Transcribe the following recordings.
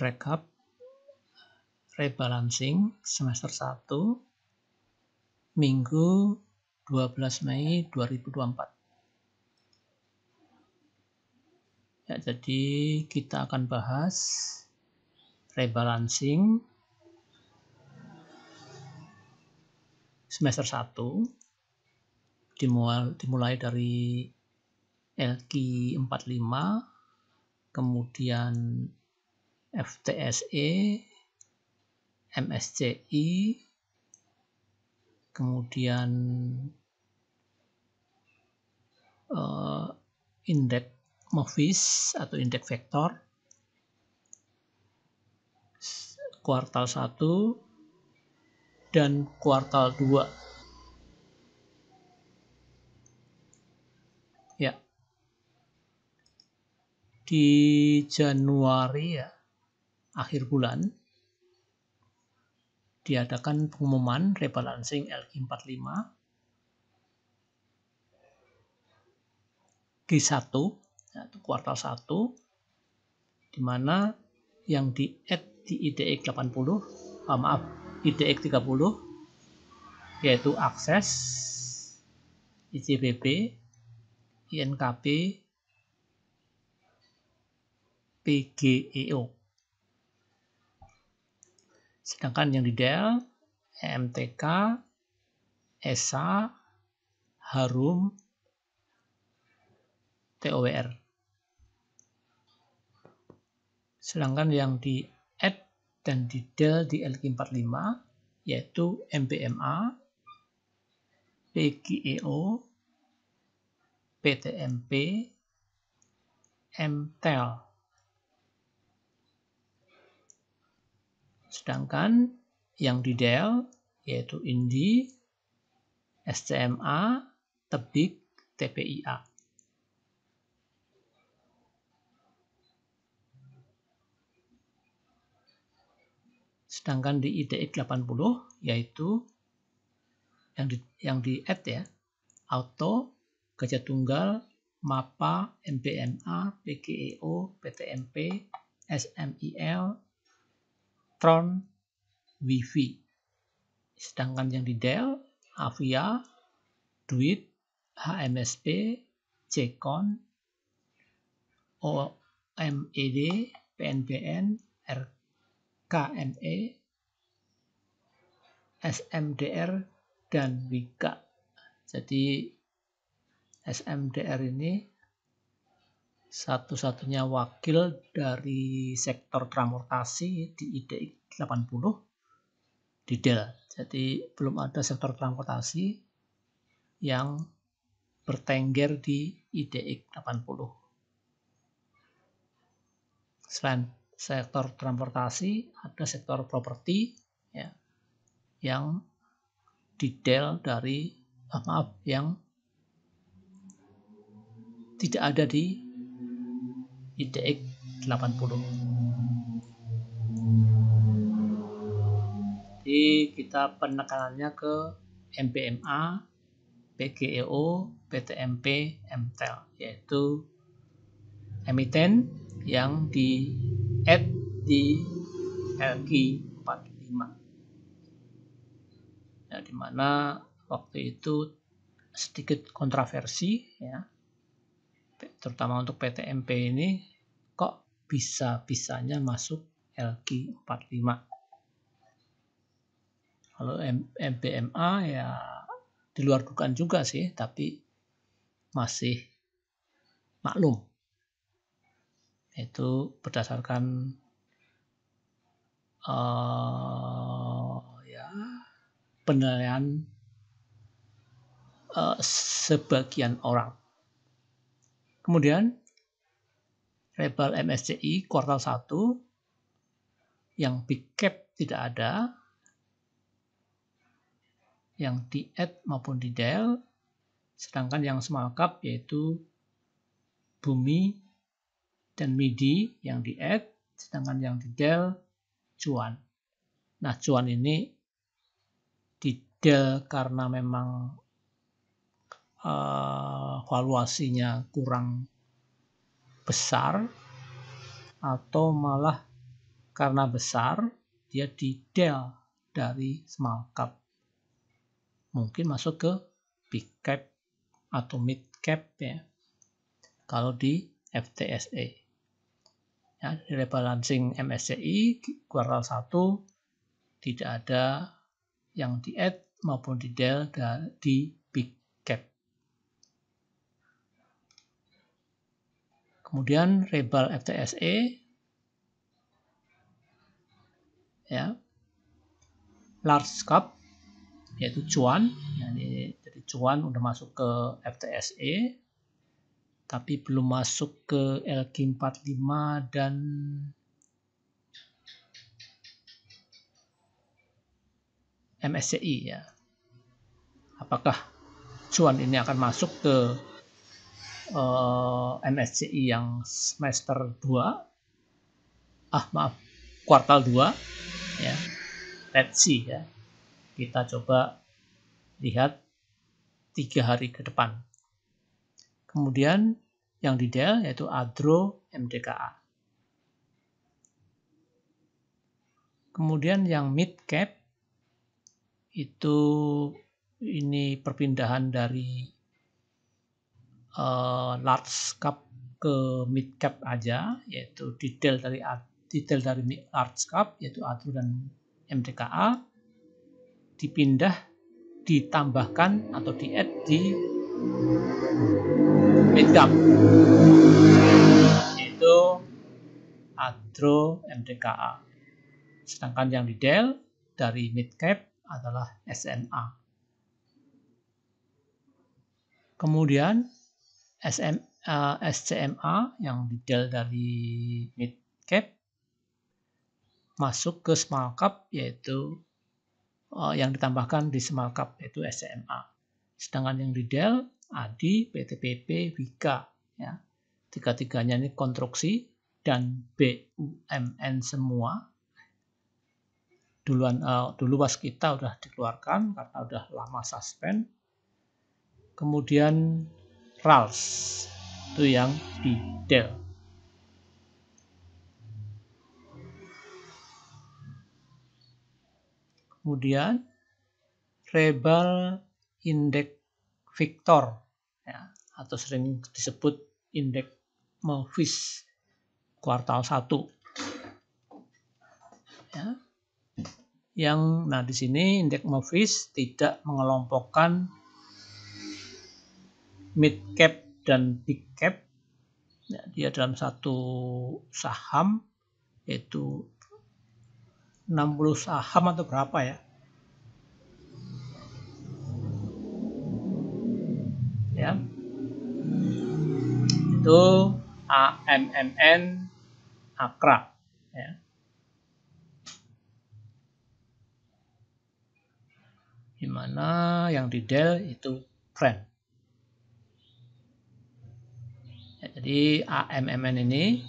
Rekap rebalancing semester 1 Minggu 12 Mei 2024. Ya, jadi kita akan bahas rebalancing semester 1 dimulai dari LQ 45, kemudian FTSE, MSCI, kemudian indeks MOVIS atau indeks vektor, kuartal 1 dan kuartal 2. Ya. Di Januari ya, akhir bulan diadakan pengumuman rebalancing LQ 45 G1 yaitu kuartal 1, di mana yang di-add di IDX 30 yaitu Akses, ICBP, INKB, PGEO. Sedangkan yang di DEL, EMTK, ESA, Harum, TOWR. Sedangkan yang di add dan di DEL di LQ 45 yaitu MBMA, PGEO, PTMP, MTEL. Sedangkan yang di DEL yaitu INDI, SCMA, TEBIK, TPIA. Sedangkan di IDX 80 yaitu yang di add ya, Auto, Gajah Tunggal, MAPA, MBMA, PGEO, PTMP, SMIL, Tron, Wifi. Sedangkan yang di DEL, Avia, Duit, HMSP, Cekon, OMED, PNBN, RKNE, SMDR, dan Wika. Jadi SMDR ini satu-satunya wakil dari sektor transportasi di IDX 80 di DEL. Jadi belum ada sektor transportasi yang bertengger di IDX 80. Selain sektor transportasi, ada sektor properti ya, yang di DEL dari yang tidak ada di IDX 80. Jadi kita penekanannya ke MBMA, PGEO, PTMP, MTEL, yaitu emiten yang di add di LQ 45. Ya, dimana waktu itu sedikit kontroversi ya, terutama untuk PTMP ini kok bisa-bisanya masuk LQ 45. Kalau MBMA ya di luar dugaan juga sih, tapi masih maklum. Itu berdasarkan penilaian sebagian orang. Kemudian rebal MSCI kuartal 1 yang big cap tidak ada, yang di add maupun di DEL, sedangkan yang small cap yaitu Bumi dan MIDI yang di add, sedangkan yang di DEL cuan. Nah, cuan ini di DEL karena memang valuasinya kurang besar atau malah karena besar, dia di del dari small cap. Mungkin masuk ke big cap atau mid cap ya. Kalau di FTSE. Ya, di rebalancing MSCI kuartal 1 tidak ada yang di add maupun di del di big cap. Kemudian rebal FTSE ya, large cap yaitu cuan, jadi cuan udah masuk ke FTSE tapi belum masuk ke LQ45 dan MSCI ya. Apakah cuan ini akan masuk ke MSCI yang semester 2? Kuartal 2 ya. Let's see ya. Kita coba lihat 3 hari ke depan. Kemudian yang di del yaitu Adro MDKA. Kemudian yang mid cap itu ini perpindahan dari large cap ke mid cap aja, yaitu detail dari large cap yaitu Adro dan MDKA ditambahkan atau di-add di mid cap yaitu Adro MDKA. Sedangkan yang di del dari mid cap adalah SMA. Kemudian SCMA yang di del dari mid cap masuk ke small cap yaitu yang ditambahkan di small cap yaitu SCMA. Sedangkan yang di del ADI, PTPP, Wika ya. Tiga-tiganya ini konstruksi dan BUMN semua. Dulu waskita udah dikeluarkan karena udah lama suspend. Kemudian RALS itu yang di del. Kemudian rebal indeks Victor ya, atau sering disebut indeks Movis kuartal 1 ya. Nah di sini indeks Movis tidak mengelompokkan mid cap dan big cap ya, dia dalam satu saham yaitu 60 saham atau berapa ya itu AMMN Akra ya. Dimana yang di del itu Brand ya, jadi AMMN ini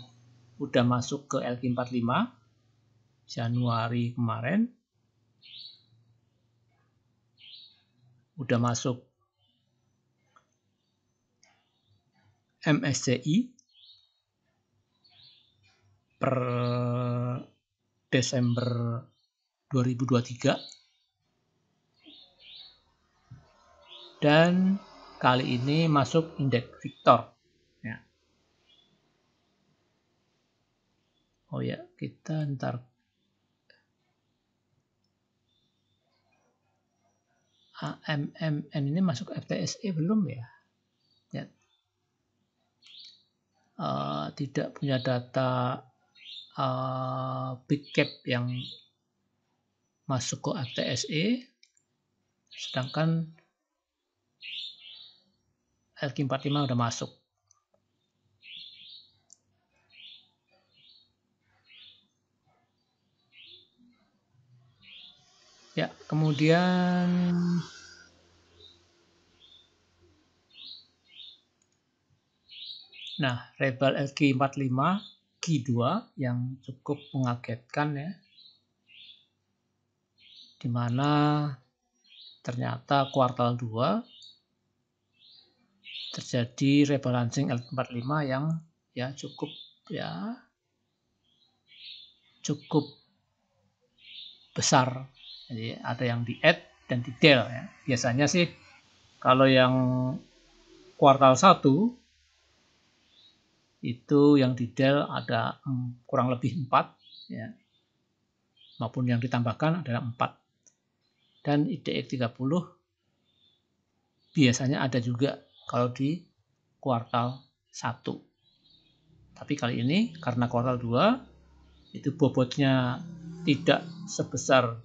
udah masuk ke LQ45 Januari kemarin, udah masuk MSCI per Desember 2023 dan kali ini masuk indeks Victor ya. Oh ya, kita ntar AMMN ini masuk FTSE belum ya? Ya. Tidak punya data big cap yang masuk ke FTSE, sedangkan LQ45 udah masuk. Ya, kemudian nah, rebal LQ45 Q2 yang cukup mengagetkan ya. Dimana ternyata kuartal 2 terjadi rebalancing LQ45 yang ya cukup ya cukup besar. Jadi ada yang di add dan di del ya. Biasanya sih kalau yang kuartal 1 itu yang di del ada kurang lebih 4 ya. Maupun yang ditambahkan adalah 4. Dan IDX 30 biasanya ada juga kalau di kuartal 1. Tapi kali ini karena kuartal 2 itu bobotnya tidak sebesar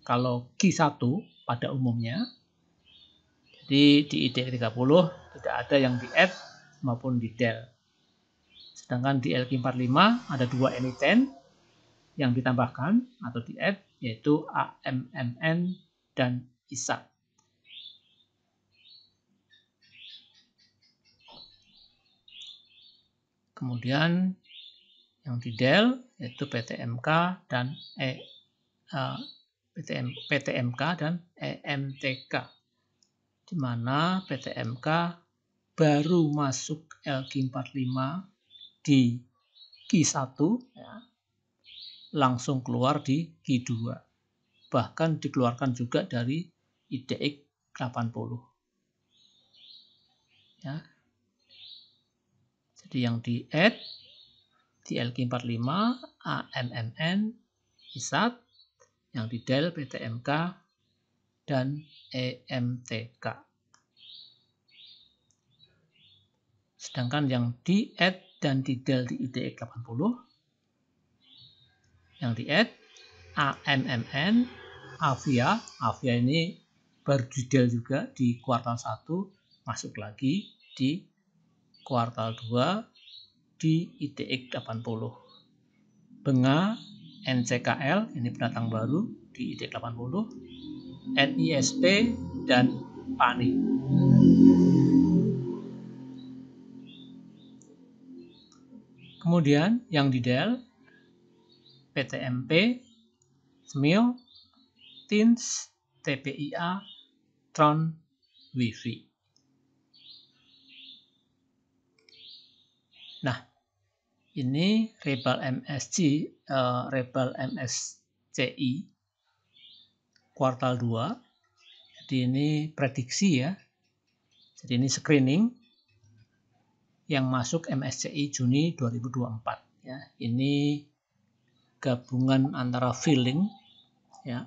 kalau Q1 pada umumnya. Jadi di IDX 30 tidak ada yang di add maupun di del. Sedangkan di LQ45 ada 2 emiten yang ditambahkan atau di add, yaitu AMMN dan ISAT. Kemudian yang di del yaitu PTMK dan PTMK dan EMTK, di mana PTMK baru masuk LQ45 di Q1 ya, langsung keluar di Q2, bahkan dikeluarkan juga dari IDX 80 ya. Jadi yang di add di LQ45 AMMN ISAT, yang di del PTMK dan EMTK. Sedangkan yang di add dan di del di IDX 80, yang di add AMMN Avia ini baru di del juga di kuartal 1, masuk lagi di kuartal 2 di IDX 80. Benga NCKL ini pendatang baru di IDX 80, NISP dan PANI. Kemudian yang di del PTMP, SMIL, TINS, TPIA, Tron, WiFi. Nah, ini Rebal MSCI kuartal 2. Jadi ini prediksi ya. Jadi ini screening yang masuk MSCI Juni 2024 ya. Ini gabungan antara feeling ya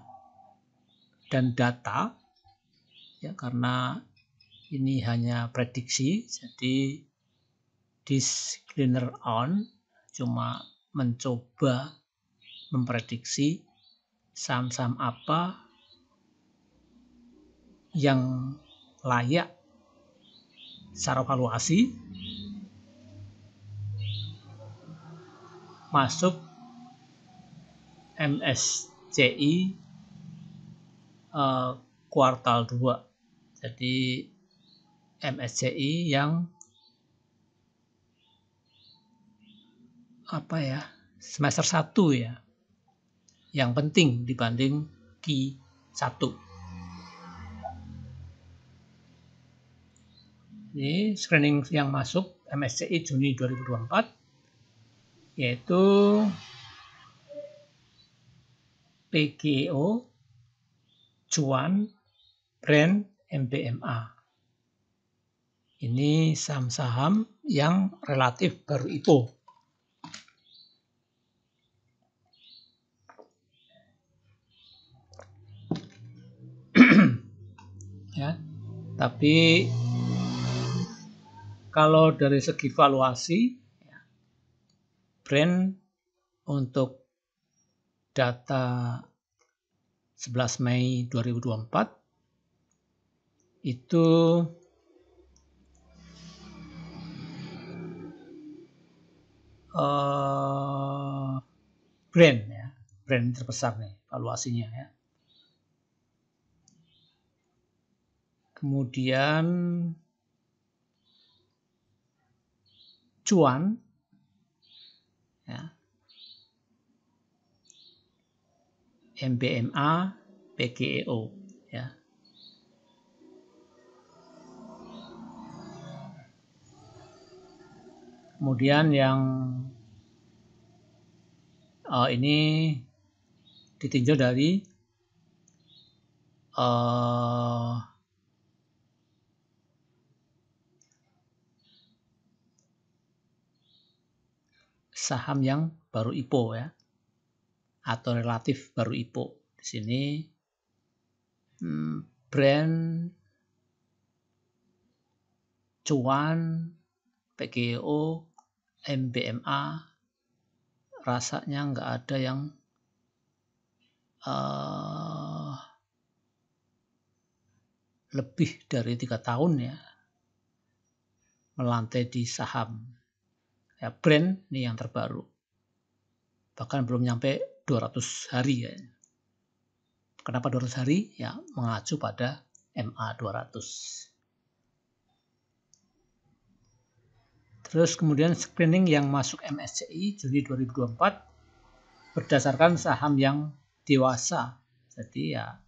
dan data ya, karena ini hanya prediksi. Jadi disclaimer on, cuma mencoba memprediksi saham-saham apa yang layak secara valuasi masuk MSCI kuartal 2. Jadi MSCI yang semester 1 ya, yang penting dibanding Q1. Ini screening yang masuk MSCI Juni 2024 yaitu PGO, Cuan, Brand, MBMA. Ini saham-saham yang relatif baru IPO. Ya, tapi kalau dari segi valuasi, ya, Brand untuk data 11 Mei 2024 itu brand ya, brand terbesar nih valuasinya ya. Kemudian Cuan ya, MBMA, PGEO ya. Kemudian yang Ini ditinjau dari saham yang baru IPO ya, atau relatif baru IPO. Di sini brand, cuan, PGO, MBMA, rasanya nggak ada yang lebih dari 3 tahun ya melantai di saham. Ya, brand ini yang terbaru. Bahkan belum nyampe 200 hari ya. Kenapa 200 hari? Ya, mengacu pada MA200. Terus kemudian screening yang masuk MSCI Juli 2024 berdasarkan saham yang dewasa. Jadi ya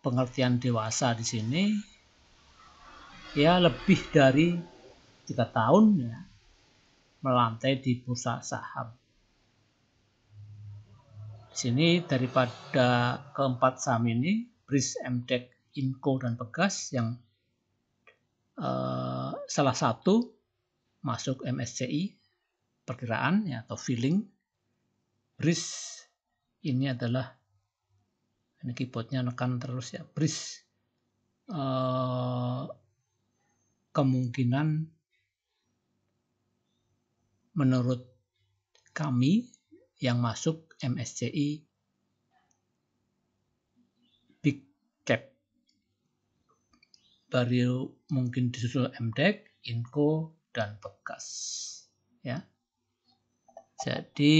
pengertian dewasa di sini ya lebih dari 3 tahun ya melantai di bursa saham. Di sini daripada keempat saham ini, BRIS, MDEC, INCO, dan Pegas yang salah satu masuk MSCI perkiraan ya, atau feeling. BRIS ini adalah, ini keyboardnya nekan terus ya, BRIS kemungkinan menurut kami yang masuk MSCI Big Cap. Baru mungkin disusul MDEC, INCO, dan Pegas. Ya. Jadi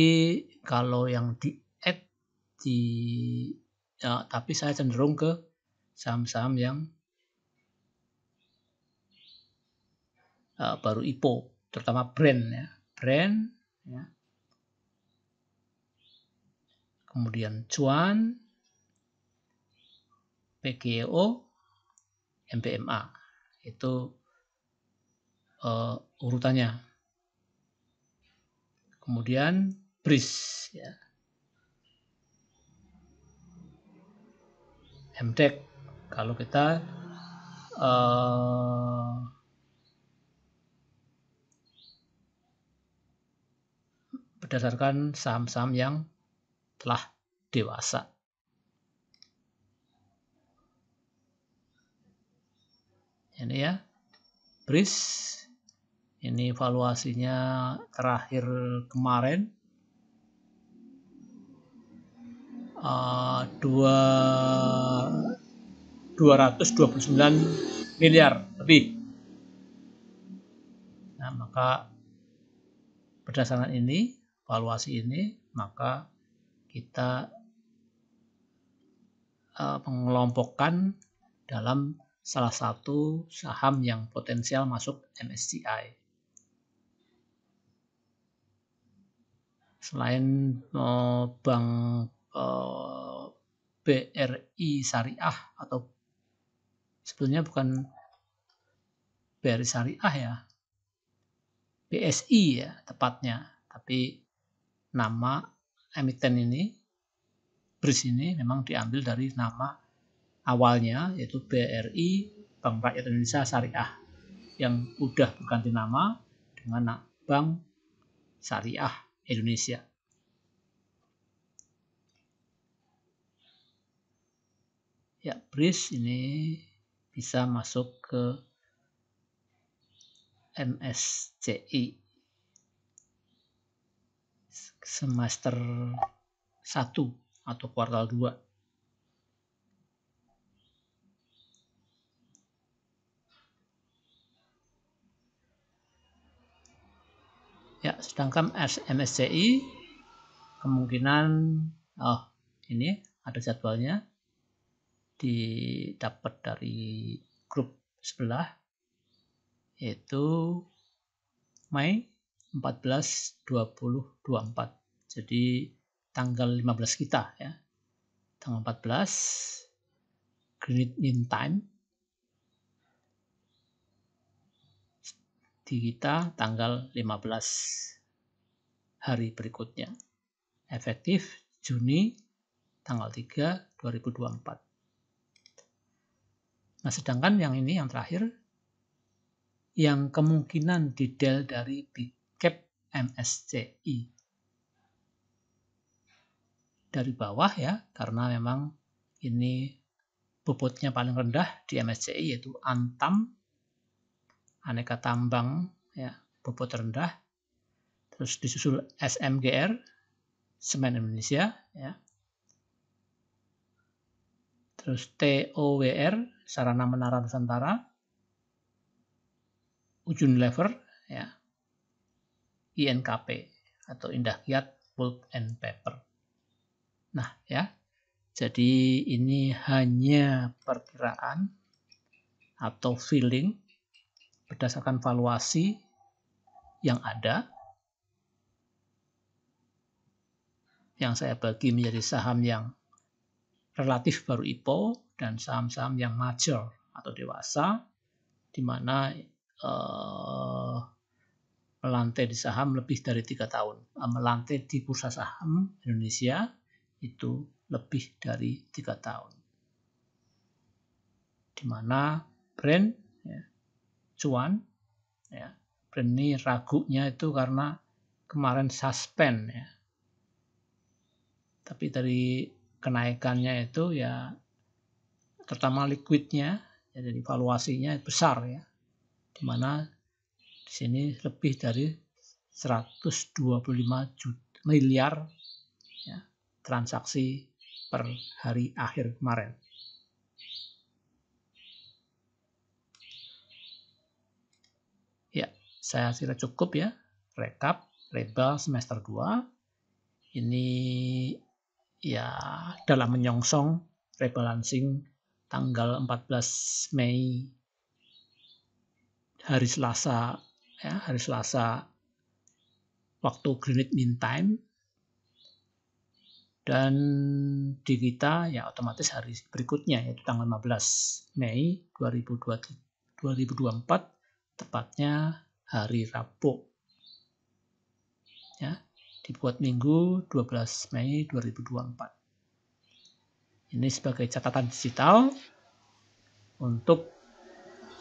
kalau yang di-add tapi saya cenderung ke saham-saham yang baru IPO, terutama brand ya. Brand ya. Kemudian cuan, PGO, MBMA. Itu urutannya. Kemudian BRIS ya. MDEC kalau kita berdasarkan saham-saham yang telah dewasa. Ini ya, BRIS. Ini valuasinya terakhir kemarin 229 miliar lebih. Nah, maka berdasarkan ini, valuasi ini, maka kita mengelompokkan dalam salah satu saham yang potensial masuk MSCI. Selain bank BRI Syariah, atau sebetulnya bukan BRI Syariah ya, BSI ya tepatnya, tapi nama emiten ini, BRIS ini memang diambil dari nama awalnya, yaitu BRI Bank Rakyat Indonesia Syariah, yang udah berganti nama dengan Bank Syariah Indonesia. Ya, BRIS ini bisa masuk ke MSCI semester 1 atau kuartal 2. Ya, sedangkan MSCI kemungkinan ini ada jadwalnya didapat dari grup sebelah, yaitu Mei 14, 20, 24. Jadi tanggal 15 kita ya. Tanggal 14 Greenwich Mean Time. Di kita tanggal 15 hari berikutnya. efektif Juni tanggal 3, 2024. Nah, sedangkan yang ini yang terakhir, yang kemungkinan detail dari big cap MSCI. Dari bawah ya, karena memang ini bobotnya paling rendah di MSCI yaitu Antam, aneka tambang ya, bobot rendah. Terus disusul SMGR, Semen Indonesia ya. Terus TOWR, Sarana Menara Nusantara, Unilever ya. INKP atau Indah Kiat Pulp and Paper. Nah, ya. Jadi ini hanya perkiraan atau feeling berdasarkan valuasi yang ada, yang saya bagi menjadi saham yang relatif baru IPO dan saham-saham yang mature atau dewasa, di mana melantai di saham lebih dari 3 tahun. Melantai di bursa saham Indonesia itu lebih dari 3 tahun. Di mana brand ya, cuan ya, brand ini ragunya itu karena kemarin suspend ya. Tapi dari kenaikannya itu ya terutama liquidnya ya, jadi valuasinya besar ya. Di mana di sini lebih dari 125 miliar ya, transaksi per hari akhir kemarin. Ya, saya kira cukup ya. Rekap label semester 2. Ini ya dalam menyongsong rebalancing tanggal 14 Mei hari Selasa ya, hari Selasa waktu Greenwich Mean Time, dan di kita ya otomatis hari berikutnya yaitu tanggal 15 Mei 2024 tepatnya hari Rabu ya, dibuat minggu 12 Mei 2024. Ini sebagai catatan digital untuk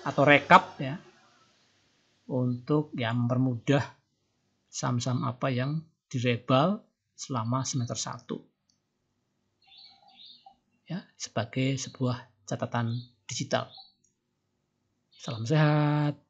atau rekap ya, untuk yang mempermudah saham-saham apa yang direbal selama semester 1 ya, sebagai sebuah catatan digital. Salam sehat.